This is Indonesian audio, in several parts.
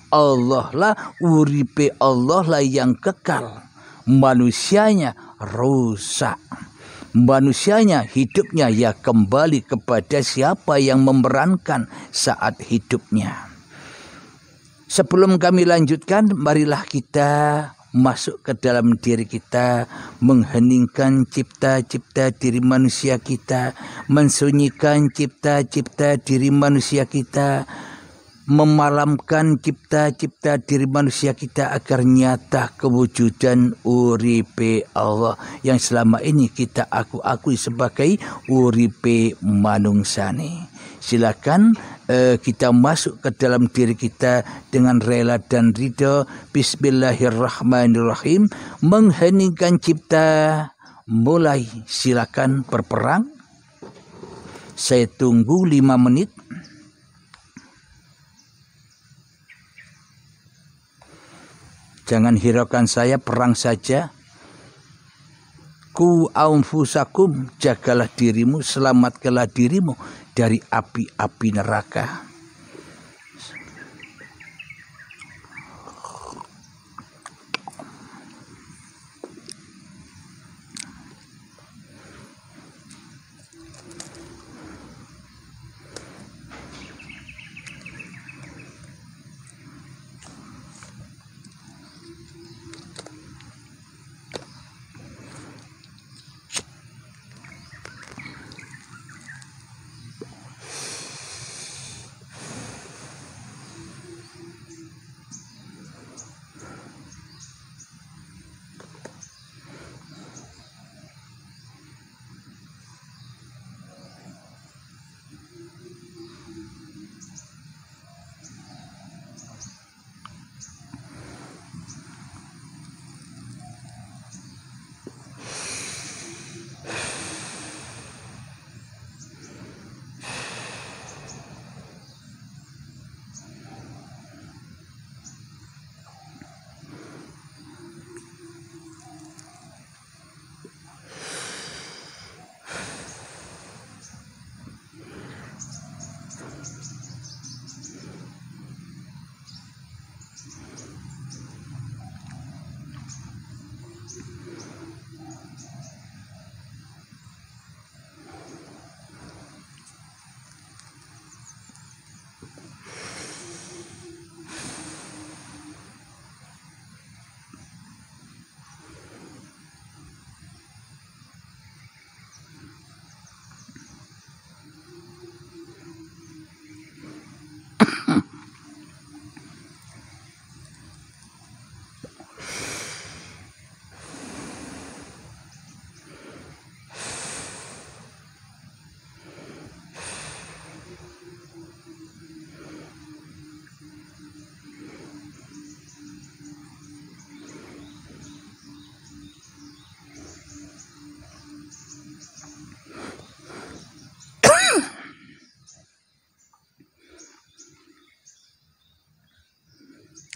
Allah lah, uripe Allah lah yang kekal. Manusianya rusak. Manusianya hidupnya ya kembali kepada siapa yang memerankan saat hidupnya. Sebelum kami lanjutkan, marilah kita masuk ke dalam diri kita, mengheningkan cipta-cipta diri manusia kita, mensunyikan cipta-cipta diri manusia kita, memalamkan cipta-cipta diri manusia kita agar nyata kewujudan uripe Allah yang selama ini kita akui sebagai uripe manungsane. Silakan kita masuk ke dalam diri kita dengan rela dan ridho. Bismillahirrahmanirrahim. Mengheningkan cipta. Mulai, silakan berperang. Saya tunggu 5 menit. Jangan hiraukan saya, perang saja. Ku anfusakum, jagalah dirimu, selamatkanlah dirimu dari api-api neraka.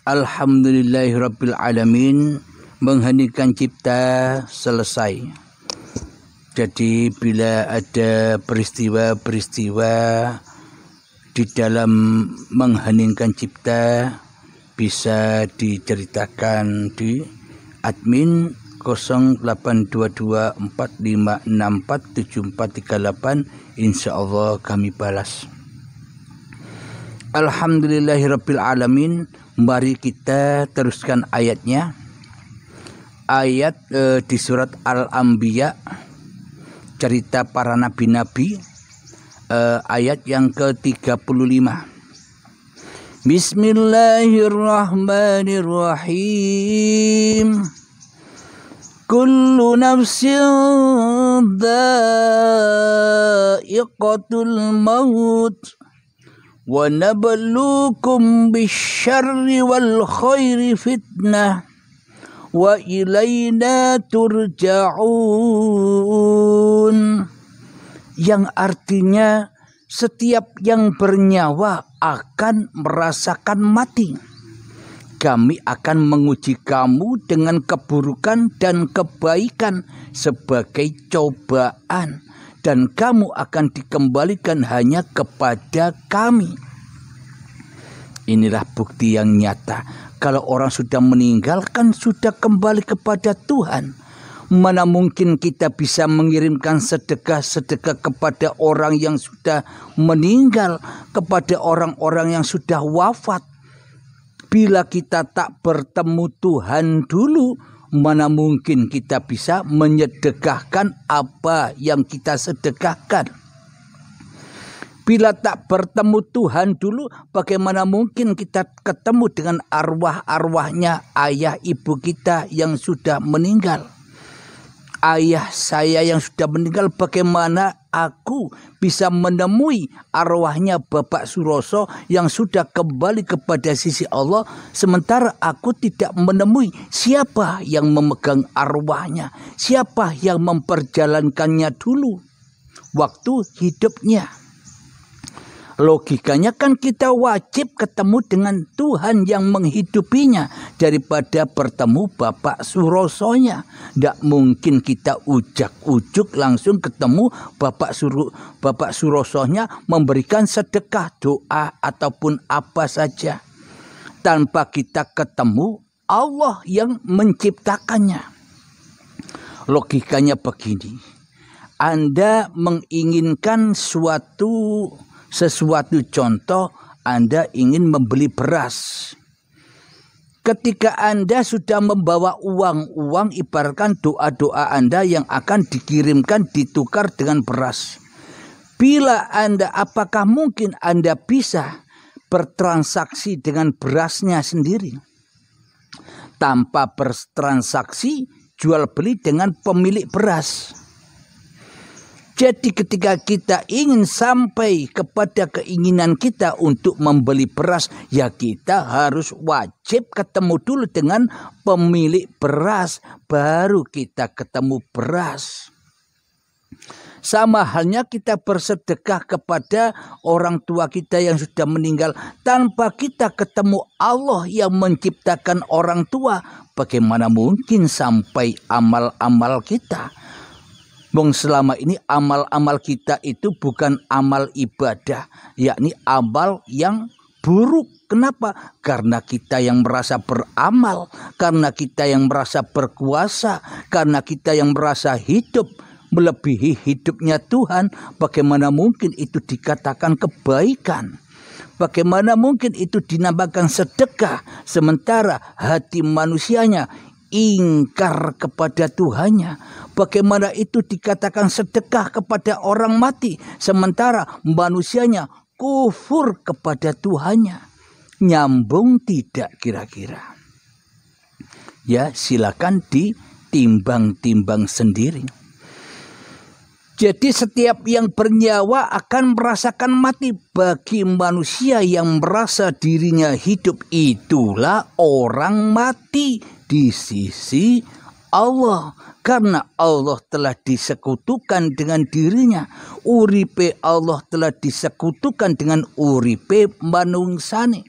Alhamdulillahirabbil alamin. Mengheningkan cipta selesai. Jadi bila ada peristiwa-peristiwa di dalam mengheningkan cipta, bisa diceritakan di admin 082245647438. Insyaallah kami balas. Alhamdulillahirabbil alamin. Mari kita teruskan ayatnya. Ayat di surat Al-Anbiya, cerita para nabi-nabi, ayat yang ke-35. Bismillahirrahmanirrahim. Kullu nafsin dha'iqatul maut. Wa nabluukum bisyarri wal khairi fitnah wa ilaina turja'un. Yang artinya setiap yang bernyawa akan merasakan mati. Kami akan menguji kamu dengan keburukan dan kebaikan sebagai cobaan, dan kamu akan dikembalikan hanya kepada kami. Inilah bukti yang nyata. Kalau orang sudah meninggal kan sudah kembali kepada Tuhan. Mana mungkin kita bisa mengirimkan sedekah-sedekah kepada orang yang sudah meninggal, kepada orang-orang yang sudah wafat. Bila kita tak bertemu Tuhan dulu, mana mungkin kita bisa menyedekahkan apa yang kita sedekahkan. Bila tak bertemu Tuhan dulu, bagaimana mungkin kita ketemu dengan arwah-arwahnya ayah ibu kita yang sudah meninggal. Ayah saya yang sudah meninggal, bagaimana aku bisa menemui arwahnya Bapak Suroso yang sudah kembali kepada sisi Allah, sementara aku tidak menemui siapa yang memegang arwahnya, siapa yang memperjalankannya dulu waktu hidupnya. Logikanya kan kita wajib ketemu dengan Tuhan yang menghidupinya daripada bertemu Bapak Surosonya. Tidak mungkin kita ujak-ujuk langsung ketemu Bapak Surosonya memberikan sedekah, doa ataupun apa saja tanpa kita ketemu Allah yang menciptakannya. Logikanya begini. Anda menginginkan sesuatu contoh, Anda ingin membeli beras. Ketika Anda sudah membawa uang, ibaratkan doa-doa Anda yang akan dikirimkan ditukar dengan beras. Bila Anda, apakah mungkin Anda bisa bertransaksi dengan berasnya sendiri? Tanpa bertransaksi, jual beli dengan pemilik beras. Jadi ketika kita ingin sampai kepada keinginan kita untuk membeli beras, ya kita harus wajib ketemu dulu dengan pemilik beras, baru kita ketemu beras. Sama halnya kita bersedekah kepada orang tua kita yang sudah meninggal, tanpa kita ketemu Allah yang menciptakan orang tua, bagaimana mungkin sampai amal-amal kita? Selama ini amal-amal kita itu bukan amal ibadah, yakni amal yang buruk. Kenapa? Karena kita yang merasa beramal, karena kita yang merasa berkuasa, karena kita yang merasa hidup melebihi hidupnya Tuhan. Bagaimana mungkin itu dikatakan kebaikan? Bagaimana mungkin itu dinamakan sedekah, sementara hati manusianya ingkar kepada Tuhannya? Bagaimana itu dikatakan sedekah kepada orang mati, sementara manusianya kufur kepada Tuhannya? Nyambung tidak kira-kira? Ya, silakan ditimbang-timbang sendiri. Jadi setiap yang bernyawa akan merasakan mati. Bagi manusia yang merasa dirinya hidup, itulah orang mati di sisi Allah. Karena Allah telah disekutukan dengan dirinya. Uripe Allah telah disekutukan dengan uripe manungsane.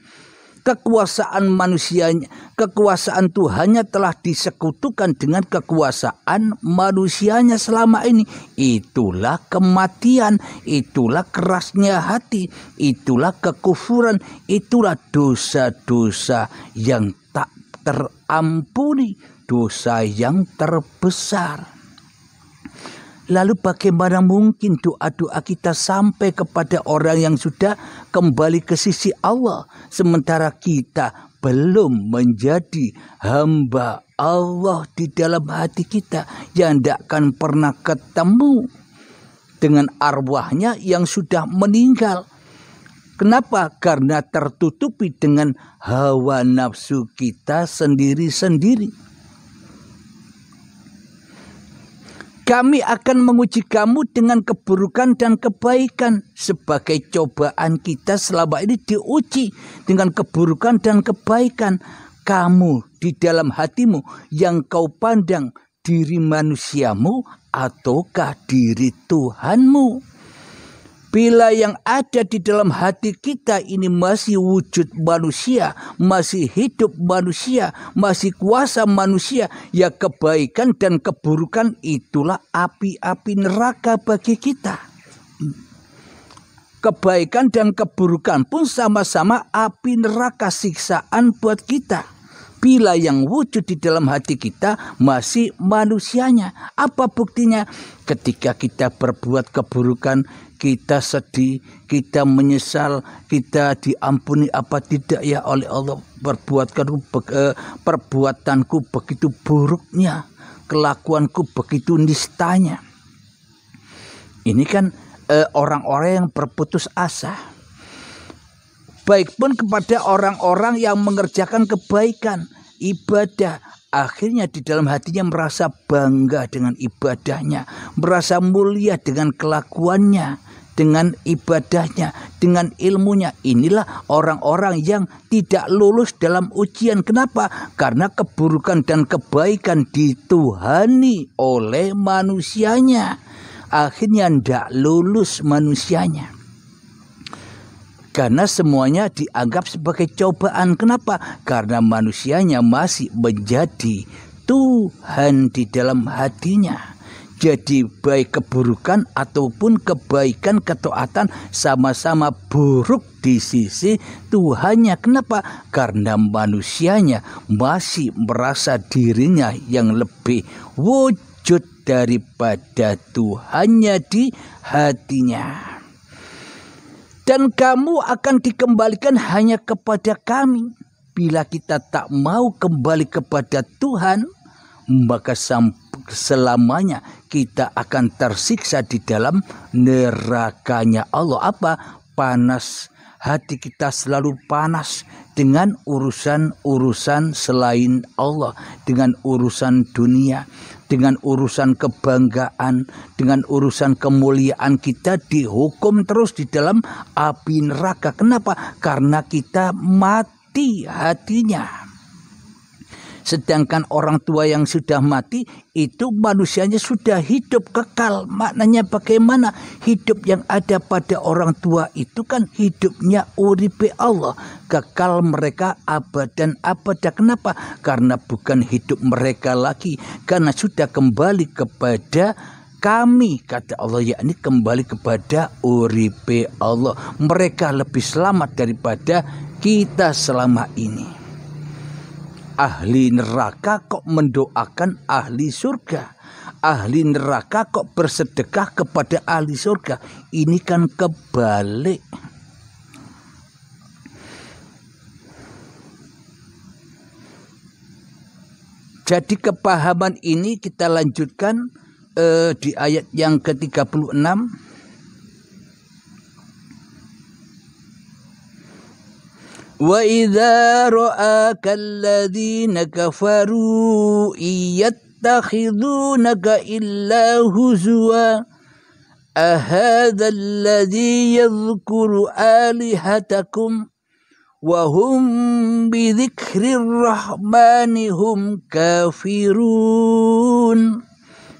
Kekuasaan manusianya, kekuasaan Tuhannya telah disekutukan dengan kekuasaan manusianya selama ini. Itulah kematian, itulah kerasnya hati, itulah kekufuran, itulah dosa-dosa yang tak terampuni, dosa yang terbesar. Lalu bagaimana mungkin doa-doa kita sampai kepada orang yang sudah kembali ke sisi Allah, sementara kita belum menjadi hamba Allah di dalam hati kita, yang tidak akan pernah ketemu dengan arwahnya yang sudah meninggal. Kenapa? Karena tertutupi dengan hawa nafsu kita sendiri-sendiri. Kami akan menguji kamu dengan keburukan dan kebaikan. Sebagai cobaan kita selama ini diuji dengan keburukan dan kebaikan. Kamu di dalam hatimu yang kau pandang diri manusiamu ataukah diri Tuhanmu? Bila yang ada di dalam hati kita ini masih wujud manusia, masih hidup manusia, masih kuasa manusia, ya kebaikan dan keburukan itulah api-api neraka bagi kita. Kebaikan dan keburukan pun sama-sama api neraka siksaan buat kita. Bila yang wujud di dalam hati kita masih manusianya. Apa buktinya? Ketika kita berbuat keburukan, kita sedih, kita menyesal, kita diampuni apa tidak ya oleh Allah. Perbuatanku begitu buruknya, kelakuanku begitu nistanya. Ini kan orang-orang yang berputus asa. Baik pun kepada orang-orang yang mengerjakan kebaikan, ibadah. Akhirnya di dalam hatinya merasa bangga dengan ibadahnya, merasa mulia dengan kelakuannya, dengan ibadahnya, dengan ilmunya. Inilah orang-orang yang tidak lulus dalam ujian. Kenapa? Karena keburukan dan kebaikan dituhani oleh manusianya. Akhirnya tidak lulus manusianya. Karena semuanya dianggap sebagai cobaan. Kenapa? Karena manusianya masih menjadi Tuhan di dalam hatinya. Jadi baik keburukan ataupun kebaikan, ketaatan sama-sama buruk di sisi Tuhannya. Kenapa? Karena manusianya masih merasa dirinya yang lebih wujud daripada Tuhannya di hatinya. Dan kamu akan dikembalikan hanya kepada kami. Bila kita tak mau kembali kepada Tuhan, maka selamanya kita akan tersiksa di dalam nerakanya Allah. Apa? Panas. Hati kita selalu panas dengan urusan-urusan selain Allah, dengan urusan dunia, dengan urusan kebanggaan, dengan urusan kemuliaan. Kita dihukum terus di dalam api neraka. Kenapa? Karena kita mati hatinya. Sedangkan orang tua yang sudah mati itu manusianya sudah hidup kekal. Maknanya bagaimana? Hidup yang ada pada orang tua itu kan hidupnya uripe Allah. Kekal mereka abadan abada. Kenapa? Karena bukan hidup mereka lagi. Karena sudah kembali kepada kami, kata Allah, yakni kembali kepada uripe Allah. Mereka lebih selamat daripada kita selama ini. Ahli neraka kok mendoakan ahli surga. Ahli neraka kok bersedekah kepada ahli surga. Ini kan kebalik. Jadi kepahaman ini kita lanjutkan di ayat yang ke-36. وَإِذَا رَآكَ الَّذِينَ كَفَرُوا يَتَّخِذُونَكَ إِلَّا هُزُوًا أَهَذَا الَّذِي يَذْكُرُ آلِهَتَكُمْ وَهُمْ بِذِكْرِ الرَّحْمَنِ هُمْ كَافِرُونَ.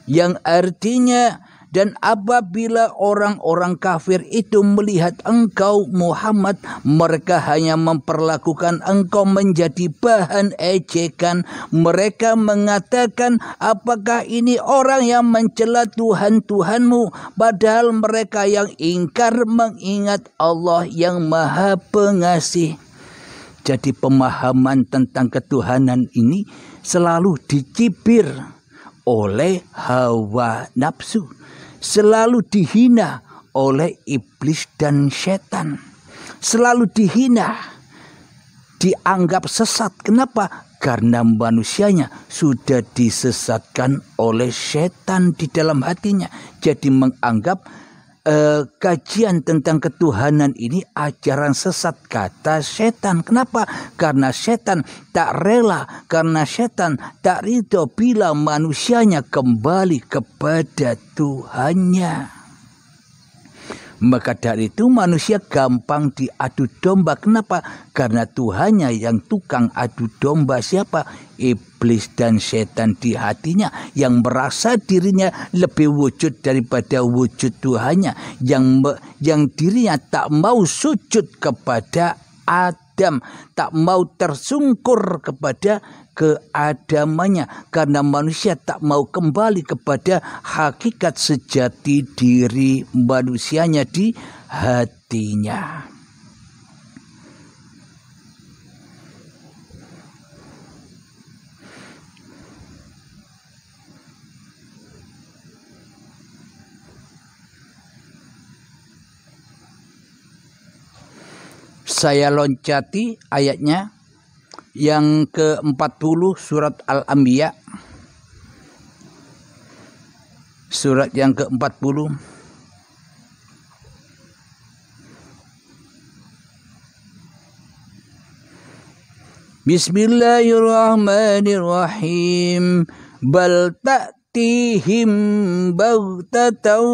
Yang artinya, dan apabila orang-orang kafir itu melihat engkau Muhammad, mereka hanya memperlakukan engkau menjadi bahan ejekan. Mereka mengatakan, apakah ini orang yang mencela Tuhan-Tuhanmu? Padahal mereka yang ingkar mengingat Allah yang Maha Pengasih. Jadi pemahaman tentang ketuhanan ini selalu dicibir oleh hawa nafsu. Selalu dihina oleh iblis dan setan. Selalu dihina, dianggap sesat. Kenapa? Karena manusianya sudah disesatkan oleh setan di dalam hatinya. Jadi menganggap kajian tentang ketuhanan ini ajaran sesat, kata setan. Kenapa? Karena setan tak rela, karena setan tak ridho bila manusianya kembali kepada Tuhannya. Maka dari itu manusia gampang diadu domba. Kenapa? Karena Tuhannya yang tukang adu domba. Siapa? Iblis dan setan di hatinya, yang merasa dirinya lebih wujud daripada wujud Tuhannya, yang dirinya tak mau sujud kepada Adam, tak mau tersungkur kepada keadamannya, karena manusia tak mau kembali kepada hakikat sejati diri manusianya di hati. hatinya. Saya loncati ayatnya yang ke-40 surat Al-Anbiya. Surat yang ke-40. Bismillahirrahmanirrahim. Bal ta'tihim baghtatan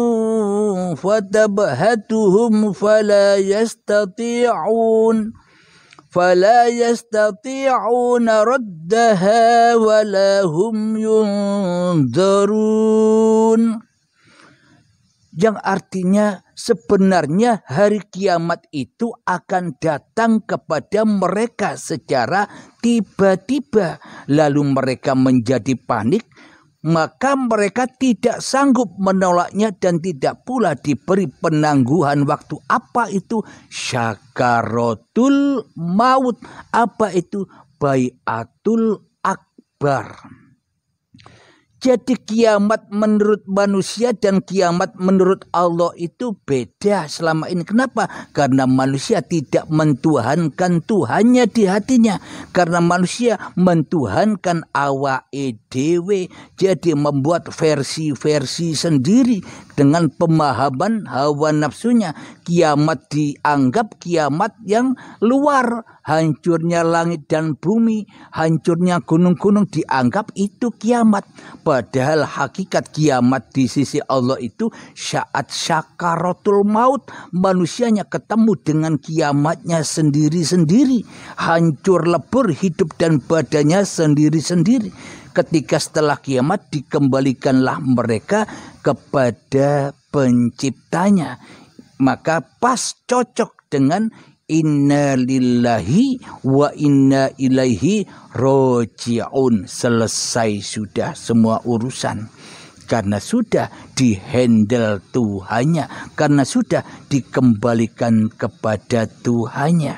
fatabhatuhum fala yastati'una raddaha wala hum yunzarun. Yang artinya sebenarnya hari kiamat itu akan datang kepada mereka secara tiba-tiba. Lalu mereka menjadi panik, maka mereka tidak sanggup menolaknya dan tidak pula diberi penangguhan waktu. Apa itu? Syakaratul maut. Apa itu? Baiatul akbar. Jadi kiamat menurut manusia dan kiamat menurut Allah itu beda selama ini. Kenapa? Karena manusia tidak mentuhankan Tuhannya di hatinya. Karena manusia mentuhankan awake dhewe. Jadi membuat versi-versi sendiri dengan pemahaman hawa nafsunya. Kiamat dianggap kiamat yang luar. Hancurnya langit dan bumi, hancurnya gunung-gunung dianggap itu kiamat. Padahal hakikat kiamat di sisi Allah itu saat syakaratul maut. Manusianya ketemu dengan kiamatnya sendiri-sendiri. Hancur lebur hidup dan badannya sendiri-sendiri. Ketika setelah kiamat dikembalikanlah mereka kepada penciptanya. Maka pas cocok dengan inna lillahi wa inna ilaihi roji'un. Selesai sudah semua urusan. Karena sudah dihandle Tuhannya. Karena sudah dikembalikan kepada Tuhannya.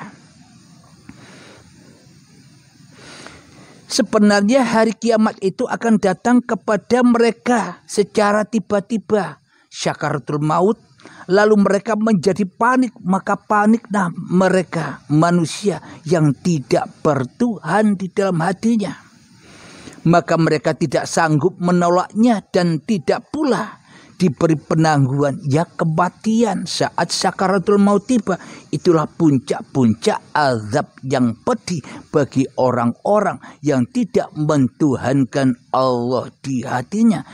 Sebenarnya hari kiamat itu akan datang kepada mereka secara tiba-tiba. Syakaratul maut. Lalu mereka menjadi panik. Maka paniklah mereka manusia yang tidak bertuhan di dalam hatinya. Maka mereka tidak sanggup menolaknya dan tidak pula diberi penangguhan. Ya kematian saat syakaratul maut tiba. Itulah puncak-puncak azab yang pedih bagi orang-orang yang tidak mentuhankan Allah di hatinya.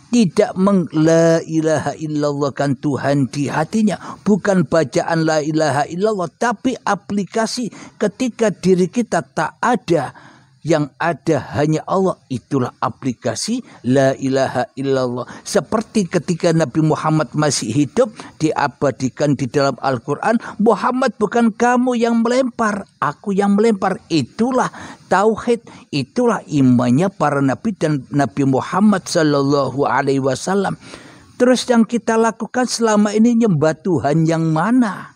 Tidak la ilaha illallah kan Tuhan di hatinya. Bukan bacaan la ilaha illallah. Tapi aplikasi ketika diri kita tak ada. Yang ada hanya Allah. Itulah aplikasi la ilaha illallah. Seperti ketika Nabi Muhammad masih hidup. Diabadikan di dalam Al-Quran. Muhammad bukan kamu yang melempar. Aku yang melempar. Itulah tauhid. Itulah imannya para nabi dan Nabi Muhammad sallallahu alaihi wasallam. Terus yang kita lakukan selama ini nyembah Tuhan yang mana?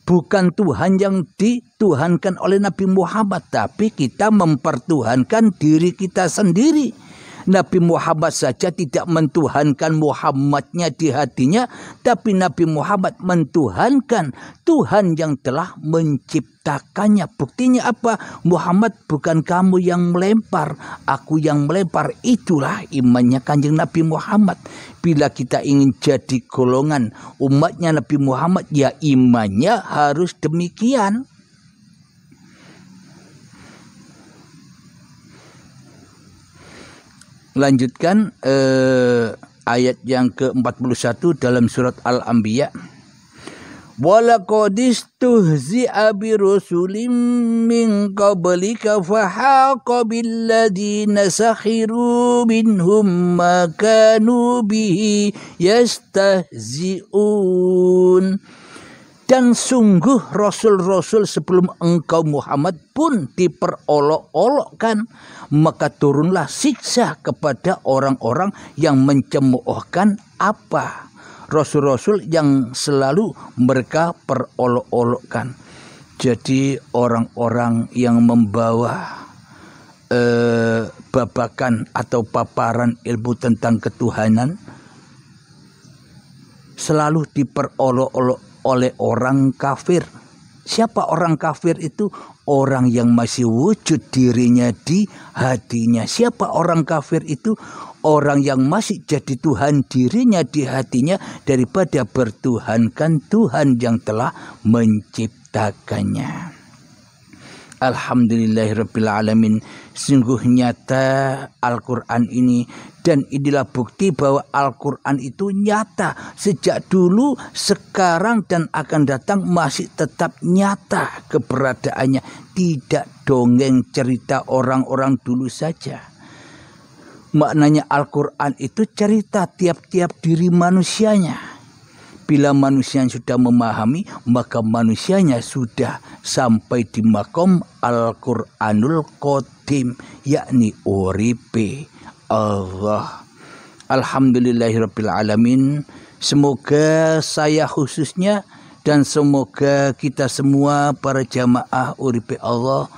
Bukan Tuhan yang dituhankan oleh Nabi Muhammad. Tapi kita mempertuhankan diri kita sendiri. Nabi Muhammad saja tidak mentuhankan Muhammadnya di hatinya. Tapi Nabi Muhammad mentuhankan Tuhan yang telah menciptakannya. Buktinya apa? Muhammad bukan kamu yang melempar. Aku yang melempar. Itulah imannya Kanjeng Nabi Muhammad. Bila kita ingin jadi golongan umatnya Nabi Muhammad. Ya imannya harus demikian. Lanjutkan ayat yang ke-41 dalam surat Al-Anbiya. Walaqad istuhzi'a birusulin min qablika fahaqa billadina sakhiru minhum ma kanu bihi yastahzi'un. Dan sungguh rasul-rasul sebelum engkau Muhammad pun diperolok-olokkan. Maka turunlah siksa kepada orang-orang yang mencemoohkan apa? rasul-rasul yang selalu mereka perolok-olokkan. Jadi orang-orang yang membawa babakan atau paparan ilmu tentang ketuhanan selalu diperolok-olok oleh orang kafir. Siapa orang kafir itu? Orang yang masih wujud dirinya di hatinya. Siapa orang kafir itu? Orang yang masih jadi Tuhan dirinya di hatinya daripada bertuhankan Tuhan yang telah menciptakannya. Alhamdulillahirrabbilalamin. Sungguh nyata Al-Quran ini, dan inilah bukti bahwa Al-Quran itu nyata sejak dulu, sekarang, dan akan datang masih tetap nyata keberadaannya. Tidak dongeng cerita orang-orang dulu saja. Maknanya Al-Quran itu cerita tiap-tiap diri manusianya. Bila manusia sudah memahami, maka manusianya sudah sampai di makom Al-Quranul Qadim, yakni uripe Allah. Alhamdulillahirrabbilalamin. Semoga saya khususnya dan semoga kita semua para jamaah uripe Allah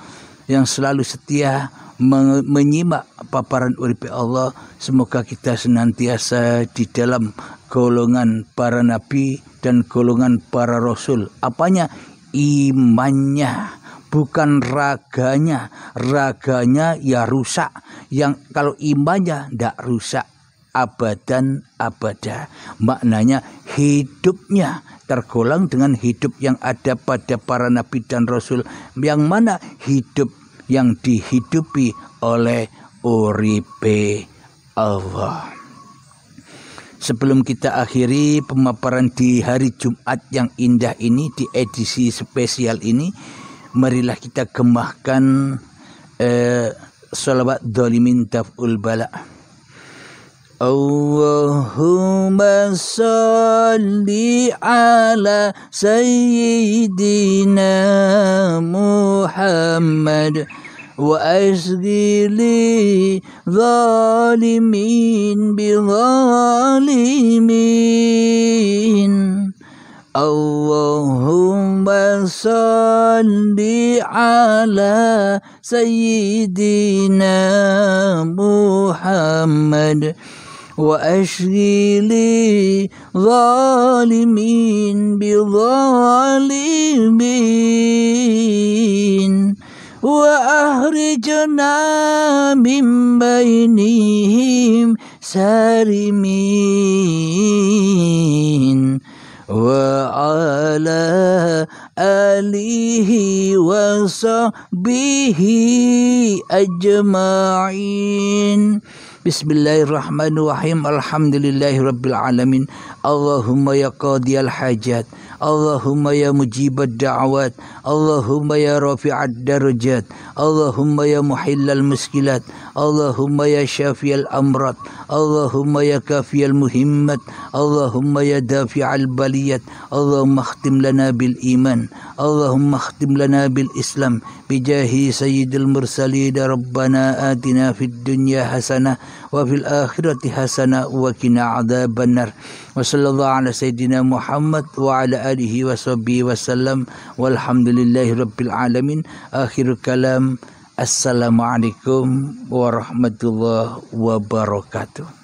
yang selalu setia menyimak paparan uripe Allah, semoga kita senantiasa di dalam golongan para nabi dan golongan para rasul. Apanya? Imannya, bukan raganya. Raganya ya rusak. Yang kalau imannya tidak rusak abadan abada. Maknanya hidupnya tergolong dengan hidup yang ada pada para nabi dan rasul. Yang mana hidup yang dihidupi oleh uripe Allah. Sebelum kita akhiri pemaparan di hari Jumat yang indah ini, di edisi spesial ini, marilah kita gemahkan sholawat dhalimin daf'ul bala. Allahumma salli ala sayyidina Muhammad wa asghili zalimin bi zalimin. Allahumma salli ala sayyidina Muhammad wa ashghili zalimin bi zalimin wa ahrijna min bainihim sarimin wa ala alihi wa sahbihi ajma'in. Bismillahirrahmanirrahim. Alhamdulillahirabbil alamin. Allahumma ya qadiyal hajat, Allahumma ya mujibad da'awat, Allahumma ya rafi'ad darajat, Allahumma ya muhillal muskilat, Allahumma ya syafiyal amrat, Allahumma ya kafiyal muhimmat, Allahumma ya dafi'al baliyat. Allahumma khtim lana bil iman, Allahumma khtim lana bil islam, bijahi sayyidil mursalin. Rabbana atina fid dunya hasanah wa fil akhirati hasanah wa qina adzaban nar. Wa sallallahu ala sayyidina Muhammad wa ala alihi wa sahbihi wasallam. Walhamdulillahi rabbil alamin. Akhir kalam. Assalamualaikum warahmatullahi wabarakatuh.